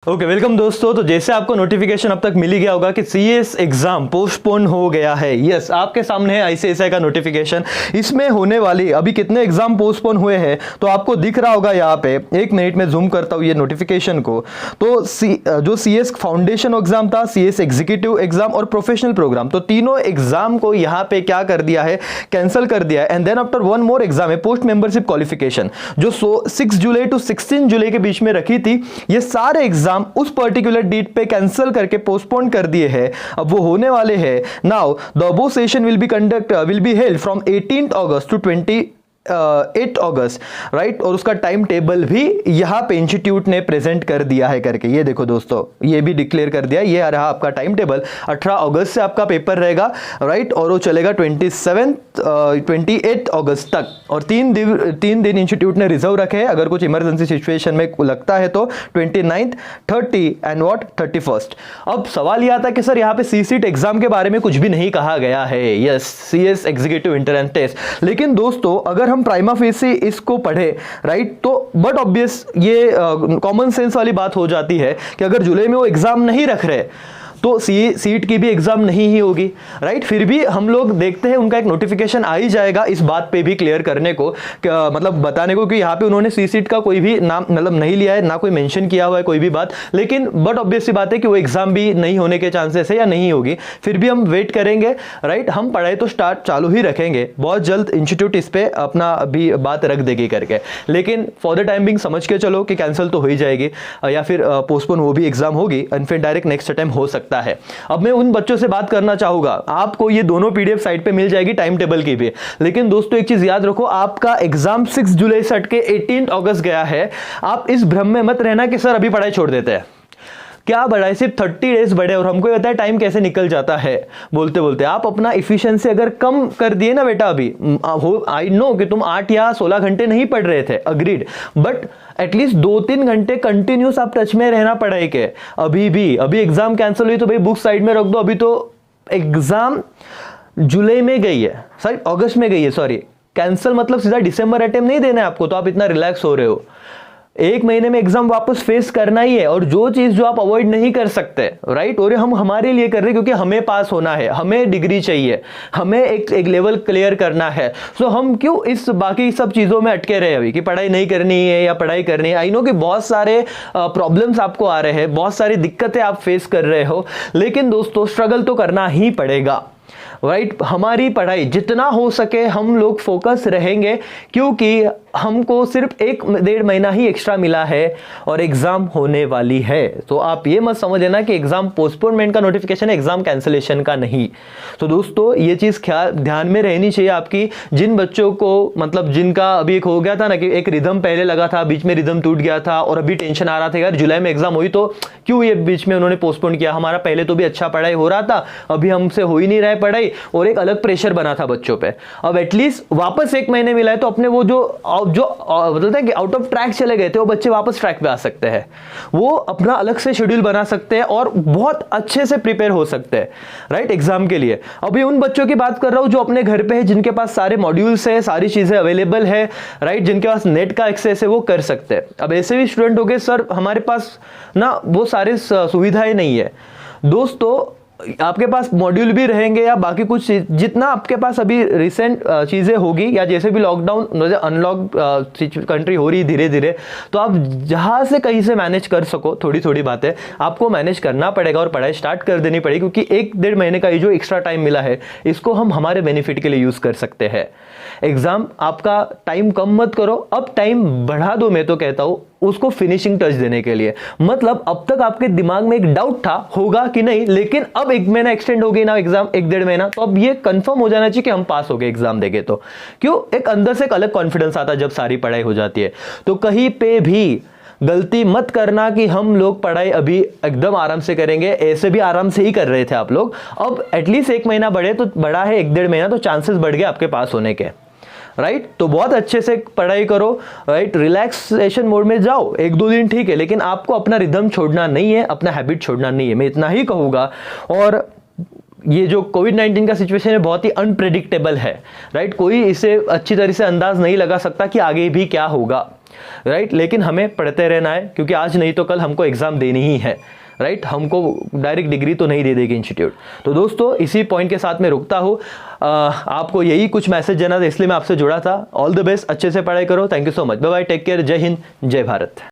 Okay welcome दोस्तों। तो जैसे आपको नोटिफिकेशन अब तक मिल ही गया होगा कि सीएस एग्जाम पोस्टपोन हो गया है। यस, आपके सामने है आईसीएसआई का नोटिफिकेशन। इसमें होने वाली अभी कितने एग्जाम पोस्टपोन हुए हैं तो आपको दिख रहा होगा यहाँ पे। एक मिनट में जूम करता हूँ ये नोटिफिकेशन को। तो जो सीएस फाउंडेशन एग्जाम था, सीएस एग्जीक्यूटिव एग्जाम और प्रोफेशनल प्रोग्राम, तो तीनों एग्जाम को यहाँ पे क्या कर दिया है, कैंसिल कर दिया है। And then after one more exam है पोस्ट मेंबरशिप क्वालिफिकेशन, जो 6 जुलाई टू 16 जुलाई के बीच में रखी थी। ये सारे एग्जाम उस पर्टिकुलर डेट पे कैंसिल करके पोस्टपोन कर दिए हैं। अब वो होने वाले हैं। Now the above session will be held from 18 August to 8 August, right. और उसका टाइम टेबल भी यहां पे इंस्टीट्यूट ने प्रेजेंट कर दिया है करके। ये देखो दोस्तों, ये भी डिक्लेयर कर दिया। ये रहा आपका टाइम टेबल। 18 अगस्त से आपका पेपर रहेगा, राइट, और वो चलेगा 28 अगस्त तक। और 3 दिन इंस्टीट्यूट ने रिजर्व रखे हैं। अगर कुछ इमरजेंसी सिचुएशन में लगता है तो 29, 30 एंड 31st। अब सवाल यह आता है कि सर यहाँ पे सीसीट एग्जाम के बारे में कुछ भी नहीं कहा गया है। Yes, CS executive entrance test. लेकिन दोस्तों अगर हम प्राइमा फेसी इसको पढ़े, राइट, तो बट ऑब्वियस ये कॉमन सेंस वाली बात हो जाती है कि अगर जुलाई में वो एग्जाम नहीं रख रहे तो सीट की भी एग्जाम नहीं ही होगी, राइट। फिर भी हम लोग देखते हैं उनका एक नोटिफिकेशन आ ही जाएगा इस बात पे भी क्लियर करने को, मतलब बताने को कि यहाँ पे उन्होंने सीट का कोई भी नाम मतलब नहीं लिया है, ना कोई मेंशन किया हुआ है कोई भी बात। लेकिन बट ऑब्वियस सी बात है कि वो एग्जाम भी नहीं होने के चांसेस है या नहीं होगी। फिर भी हम वेट करेंगे, राइट। हम पढ़ाई तो स्टार्ट चालू ही रखेंगे। बहुत जल्द इंस्टीट्यूट इस पे अपना अभी बात रख देगी करके। लेकिन फॉर द टाइम बिंग समझ के चलो कि कैंसिल तो हो ही जाएगी या फिर पोस्टपोन वो भी एग्जाम होगी और फिर डायरेक्ट नेक्स्ट टाइम हो सकता है। अब मैं उन बच्चों से बात करना चाहूंगा। आपको ये दोनों पीडीएफ साइट पे मिल जाएगी, टाइम टेबल की भी। लेकिन दोस्तों एक चीज याद रखो, आपका एग्जाम 6 जुलाई से हट के 18 अगस्त गया है। आप इस भ्रम में मत रहना कि सर अभी पढ़ाई छोड़ देते हैं। क्या बढ़ाए, सिर्फ 30 डेज बढ़े और हमको पता है टाइम कैसे निकल जाता है बोलते बोलते। आप अपना इफिशिएंसी अगर कम कर दिए ना बेटा, अभी आई नो कि तुम 8 या 16 घंटे नहीं पढ़ रहे थे, अग्रीड, बट एटलीस्ट 2-3 घंटे कंटिन्यूस आप टच में रहना पड़ाई के। अभी एग्जाम कैंसिल हुई तो भाई बुक साइड में रख दो। अभी तो एग्जाम जुलाई में गई है, सॉरी अगस्त में गई है, सॉरी। कैंसिल मतलब सीधा दिसंबर अटेम्प्ट नहीं देना है आपको, तो आप इतना रिलैक्स हो रहे हो। 1 महीने में एग्जाम वापस फेस करना ही है। और जो चीज जो आप अवॉइड नहीं कर सकते, राइट, और हम हमारे लिए कर रहे हैं क्योंकि हमें पास होना है, हमें डिग्री चाहिए, हमें एक लेवल क्लियर करना है। सो हम क्यों इस बाकी सब चीजों में अटके रहे अभी कि पढ़ाई नहीं करनी है या पढ़ाई करनी है। आई नो कि बहुत सारे प्रॉब्लम्स आपको आ रहे हैं, बहुत सारी दिक्कतें आप फेस कर रहे हो, लेकिन दोस्तों स्ट्रगल तो करना ही पड़ेगा, राइट। हमारी पढ़ाई जितना हो सके हम लोग फोकस रहेंगे, क्योंकि हमको सिर्फ 1-1.5 महीना ही एक्स्ट्रा मिला है और एग्जाम होने वाली है। तो आप ये मत समझ लेना कि एग्जाम पोस्टपोनमेंट का नोटिफिकेशन है, एग्जाम कैंसिलेशन का नहीं। तो दोस्तों ये चीज ध्यान में रहनी चाहिए आपकी। जिन बच्चों को मतलब जिनका अभी एक हो गया था ना कि एक रिदम पहले लगा था, बीच में रिदम टूट गया था और अभी टेंशन आ रहा था यार जुलाई में एग्जाम हुई तो क्यों ये बीच में उन्होंने पोस्टपोन किया, हमारा पहले तो भी अच्छा पढ़ाई हो रहा था, अभी हमसे हो ही नहीं रहा है पढ़ाई, और एक अलग प्रेशर बना था बच्चों पे। अब एटलीस्ट वापस 1 महीने मिला है तो अपने वो जो बोलते हैं कि आउट ऑफ ट्रैक चले गए थे वो बच्चे वापस ट्रैक पे आ सकते हैं। वो अपना अलग से शेड्यूल बना सकते हैं और बहुत अच्छे से प्रिपेयर हो सकते हैं, राइट, एग्जाम के लिए। अभी उन बच्चों की बात कर रहा हूं जो अपने घर पे है, जिनके पास सारे मॉड्यूल्स है, सारी चीजें अवेलेबल है, राइट, जिनके पास नेट का एक्सेस है, वो कर सकते हैं। अब ऐसे भी स्टूडेंट हो गए सर हमारे पास ना वो सारी सुविधाएं नहीं है। दोस्तों आपके पास मॉड्यूल भी रहेंगे या बाकी कुछ जितना आपके पास अभी रिसेंट चीजें होगी या जैसे भी लॉकडाउन अनलॉक कंट्री हो रही धीरे धीरे, तो आप जहां से कहीं से मैनेज कर सको, थोड़ी थोड़ी बातें आपको मैनेज करना पड़ेगा और पढ़ाई स्टार्ट कर देनी पड़ेगी, क्योंकि 1-1.5 महीने का ये जो एक्स्ट्रा टाइम मिला है इसको हम हमारे बेनिफिट के लिए यूज कर सकते हैं। एग्जाम आपका टाइम कम मत करो, अब टाइम बढ़ा दो। मैं तो कहता हूं उसको फिनिशिंग टच देने के लिए। मतलब अब तक आपके दिमाग में एक डाउट था होगा कि नहीं, लेकिन अब 1 महीना एक्सटेंड हो गई ना एग्जाम, 1-1.5 महीना, तो अब ये कंफर्म हो जाना चाहिए कि हम पास हो गए एग्जाम देंगे। तो क्यों एक अंदर से एक अलग कॉन्फिडेंस आता है जब सारी पढ़ाई हो जाती है। तो कहीं पे भी गलती मत करना कि हम लोग पढ़ाई अभी एकदम आराम से करेंगे, ऐसे भी आराम से ही कर रहे थे आप लोग। अब एटलीस्ट 1 महीना बढ़े तो बढ़ा है, 1-1.5 महीना, तो चांसेस बढ़ गए आपके पास होने के, राइट। तो बहुत अच्छे से पढ़ाई करो, राइट, रिलैक्सेशन मोड में जाओ। 1-2 दिन ठीक है, लेकिन आपको अपना रिदम छोड़ना नहीं है, अपना हैबिट छोड़ना नहीं है, मैं इतना ही कहूंगा। और ये जो कोविड-19 का सिचुएशन है बहुत ही अनप्रेडिक्टेबल है, राइट। कोई इसे अच्छी तरह से अंदाज नहीं लगा सकता कि आगे भी क्या होगा। राइट, लेकिन हमें पढ़ते रहना है, क्योंकि आज नहीं तो कल हमको एग्जाम देनी ही है, राइट, हमको डायरेक्ट डिग्री तो नहीं दे देगी इंस्टीट्यूट। तो दोस्तों इसी पॉइंट के साथ मैं रुकता हूँ, आपको यही कुछ मैसेज देना था, इसलिए मैं आपसे जुड़ा था। ऑल द बेस्ट, अच्छे से पढ़ाई करो। Thank you so much, bye bye, take care, जय हिंद, जय भारत।